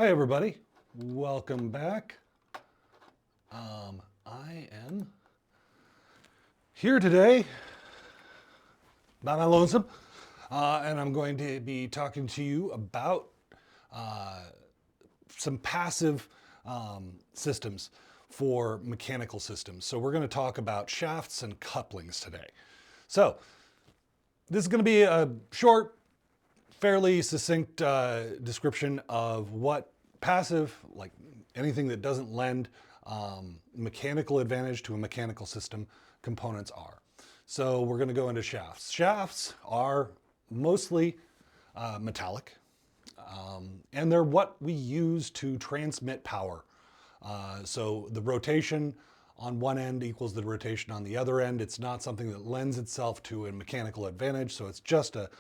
Hi, everybody. Welcome back. I am here today by my lonesome, and I'm going to be talking to you about uh, some passive systems for mechanical systems. So we're going to talk about shafts and couplings today. So this is going to be a short, fairly succinct description of what passive, like anything that doesn't lend mechanical advantage to a mechanical system, components are. So we're going to go into shafts. Shafts are mostly metallic, and they're what we use to transmit power. So the rotation on one end equals the rotation on the other end. It's not something that lends itself to a mechanical advantage, so it's just a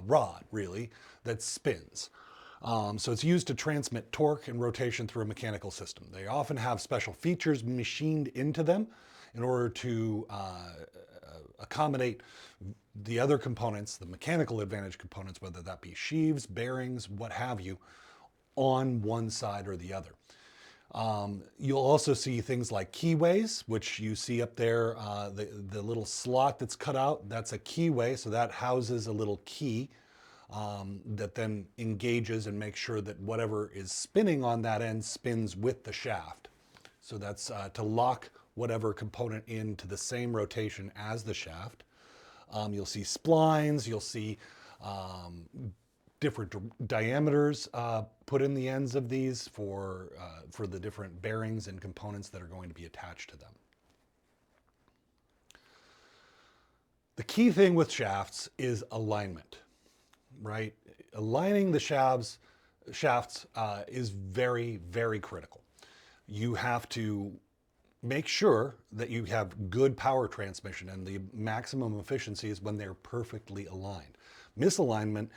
rod, really, that spins. So it's used to transmit torque and rotation through a mechanical system. They often have special features machined into them in order to accommodate the other components, the mechanical advantage components, whether that be sheaves, bearings, what have you, on one side or the other. You'll also see things like keyways, which you see up there, the little slot that's cut out, that's a keyway, so that houses a little key that then engages and makes sure that whatever is spinning on that end spins with the shaft. So that's to lock whatever component into the same rotation as the shaft. You'll see splines, you'll see different diameters put in the ends of these for the different bearings and components that are going to be attached to them. The key thing with shafts is alignment, right? Aligning the shafts is very, very critical. You have to make sure that you have good power transmission, and the maximum efficiency is when they're perfectly aligned. Misalignment,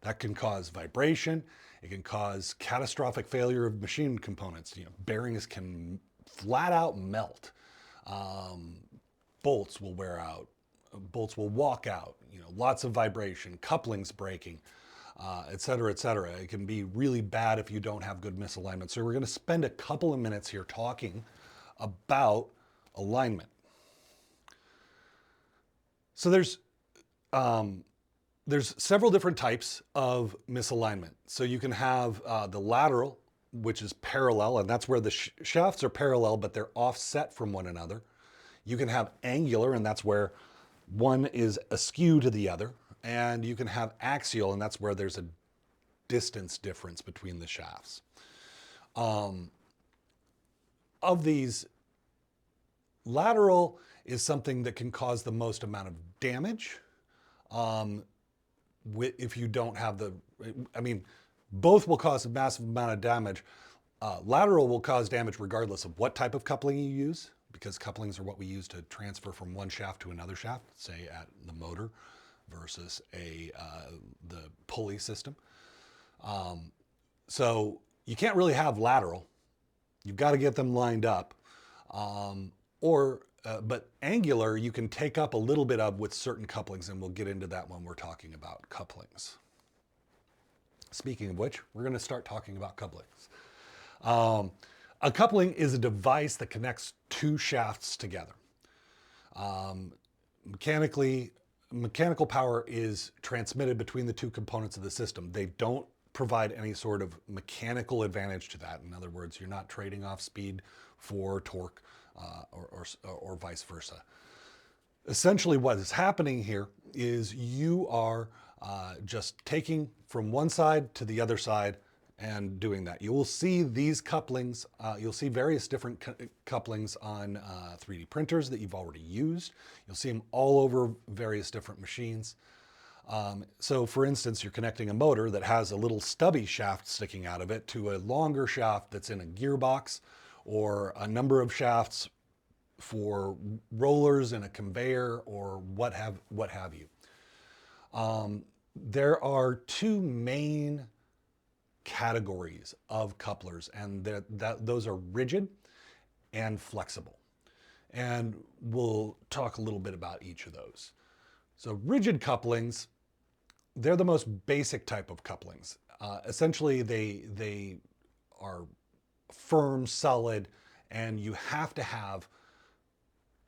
that can cause vibration. It can cause catastrophic failure of machine components. Bearings can flat out melt. Bolts will wear out. Bolts will walk out. Lots of vibration, couplings breaking, et cetera, et cetera. It can be really bad if you don't have good misalignment. So we're going to spend a couple of minutes here talking about alignment. So there's several different types of misalignment. So you can have the lateral, which is parallel, and that's where the shafts are parallel, but they're offset from one another. You can have angular, and that's where one is askew to the other. And you can have axial, and that's where there's a distance difference between the shafts. Of these, lateral is something that can cause the most amount of damage. If you don't have both will cause a massive amount of damage. Lateral will cause damage regardless of what type of coupling you use, because couplings are what we use to transfer from one shaft to another shaft, say at the motor versus the pulley system. So you can't really have lateral. You've got to get them lined up. But angular, you can take up a little bit of with certain couplings, and we'll get into that when we're talking about couplings. Speaking of which, we're going to start talking about couplings. A coupling is a device that connects two shafts together. Mechanical power is transmitted between the two components of the system. They don't provide any sort of mechanical advantage to that. In other words, you're not trading off speed for torque or vice versa. Essentially, what is happening here is you are just taking from one side to the other side and doing that. You will see these couplings, you'll see various different couplings on 3D printers that you've already used. You'll see them all over various different machines. So for instance, you're connecting a motor that has a little stubby shaft sticking out of it to a longer shaft that's in a gearbox, or a number of shafts for rollers in a conveyor, or what have you. There are two main categories of couplers, and those are rigid and flexible. And we'll talk a little bit about each of those. So rigid couplings, they're the most basic type of couplings. Essentially, they are firm, solid, and you have to have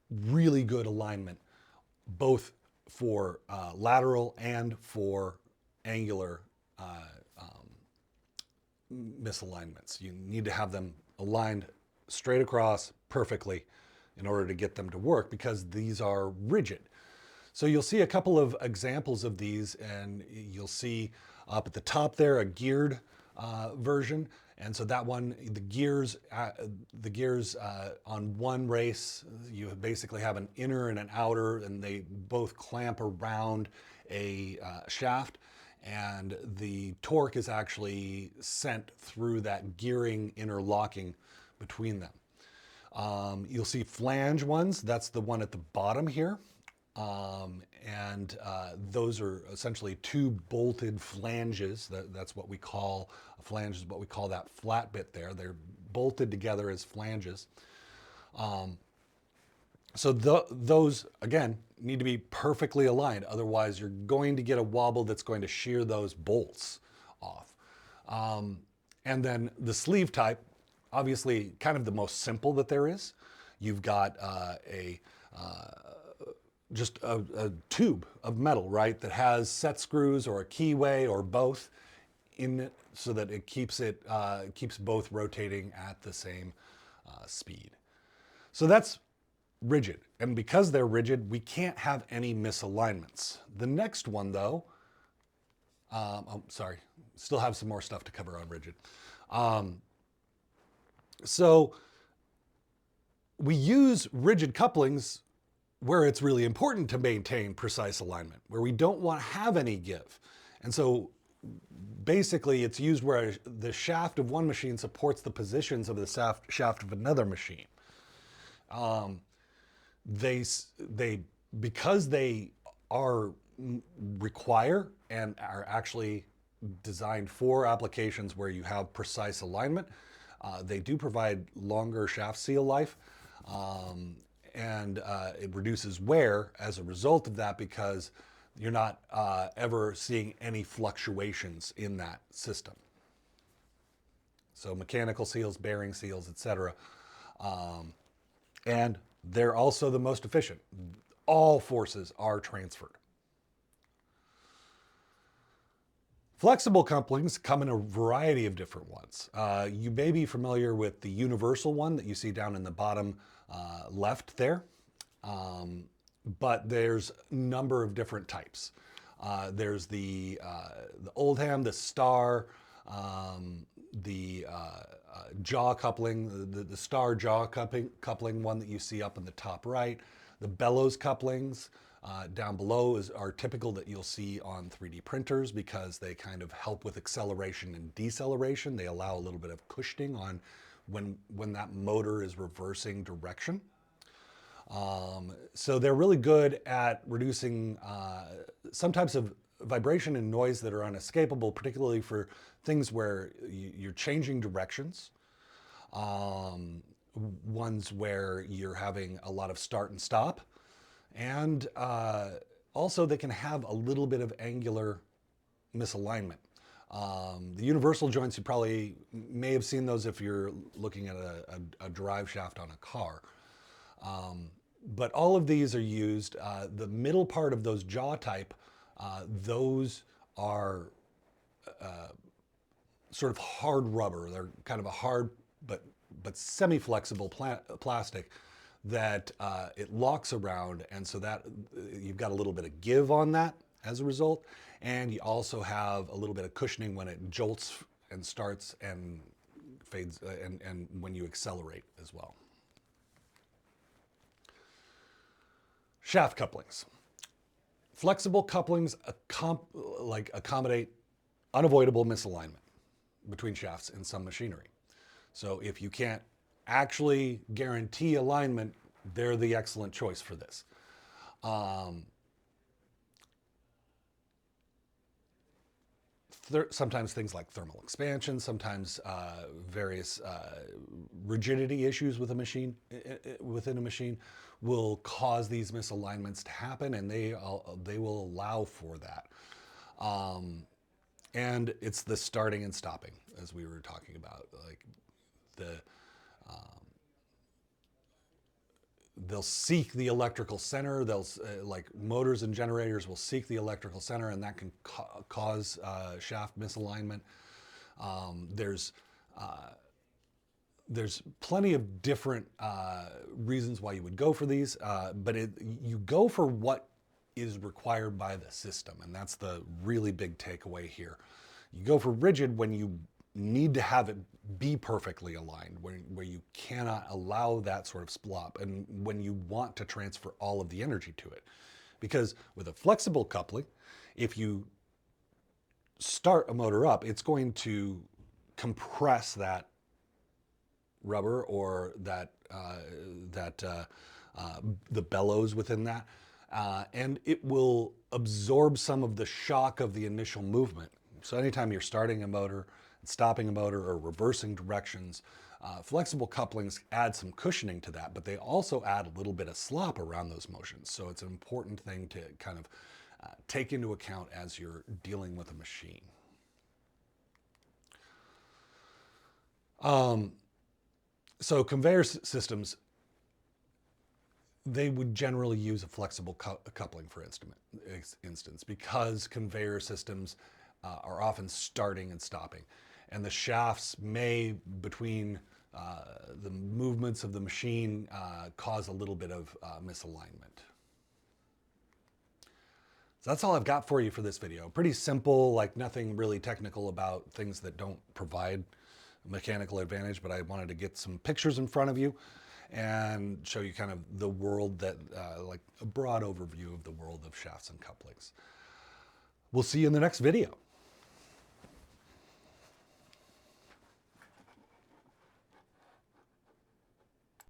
really good alignment, both for lateral and for angular misalignments. You need to have them aligned straight across perfectly in order to get them to work, because these are rigid. So you'll see a couple of examples of these, and you'll see up at the top there a geared version. And so that one, the gears on one race, you basically have an inner and an outer, and they both clamp around a shaft, and the torque is actually sent through that gearing interlocking between them. You'll see flange ones. That's the one at the bottom here. Those are essentially two bolted flanges. That's what we call a flange, is what we call that flat bit there. They're bolted together as flanges. Those, again, need to be perfectly aligned. Otherwise, you're going to get a wobble that's going to shear those bolts off. And then the sleeve type, obviously kind of the most simple that there is. You've got just a tube of metal, right, that has set screws or a keyway or both in it, so that it keeps both rotating at the same speed. So that's rigid, and because they're rigid, we can't have any misalignments. The next one, though, sorry, still have some more stuff to cover on rigid. So we use rigid couplings where it's really important to maintain precise alignment, where we don't want to have any give. And so basically it's used where the shaft of one machine supports the positions of the shaft of another machine. Because they require and are actually designed for applications where you have precise alignment, they do provide longer shaft seal life. And it reduces wear as a result of that, because you're not ever seeing any fluctuations in that system. So mechanical seals, bearing seals, etc. And they're also the most efficient. All forces are transferred. Flexible couplings come in a variety of different ones. You may be familiar with the universal one that you see down in the bottom left there, but there's a number of different types. There's the Oldham, the Star, the jaw coupling, the Star jaw coupling one that you see up in the top right. The bellows couplings down below are typical that you'll see on 3D printers, because they kind of help with acceleration and deceleration. They allow a little bit of cushioning on when that motor is reversing direction. So they're really good at reducing some types of vibration and noise that are unescapable, particularly for things where you're changing directions. Ones where you're having a lot of start and stop. And also they can have a little bit of angular misalignment. The universal joints, you probably may have seen those if you're looking at a drive shaft on a car. But all of these are used. The middle part of those jaw type, those are sort of hard rubber. They're kind of a hard but semi-flexible plastic that it locks around, and so that you've got a little bit of give on that as a result, and you also have a little bit of cushioning when it jolts and starts and fades, and when you accelerate as well. Shaft couplings. Flexible couplings accommodate unavoidable misalignment between shafts in some machinery. So if you can't actually guarantee alignment, they're the excellent choice for this. Sometimes things like thermal expansion, sometimes various rigidity issues with a machine, within a machine, will cause these misalignments to happen, and they will allow for that. And it's the starting and stopping. as we were talking about. Like the they'll seek the electrical center. They'll like motors and generators will seek the electrical center, and that can cause shaft misalignment. There's plenty of different reasons why you would go for these, but you go for what is required by the system, and that's the really big takeaway here. You go for rigid when you need to have it be perfectly aligned, where you cannot allow that sort of splop, and when you want to transfer all of the energy to it. Because with a flexible coupling, if you start a motor up, it's going to compress that rubber or the bellows within that, and it will absorb some of the shock of the initial movement. So anytime you're starting a motor, stopping a motor, or reversing directions, flexible couplings add some cushioning to that, but they also add a little bit of slop around those motions. So it's an important thing to kind of take into account as you're dealing with a machine. So conveyor systems, they would generally use a flexible coupling for instance, because conveyor systems are often starting and stopping. And the shafts may, between the movements of the machine, cause a little bit of misalignment. So that's all I've got for you for this video. Pretty simple, like nothing really technical about things that don't provide mechanical advantage, but I wanted to get some pictures in front of you and show you kind of the world that, like a broad overview of the world of shafts and couplings. We'll see you in the next video.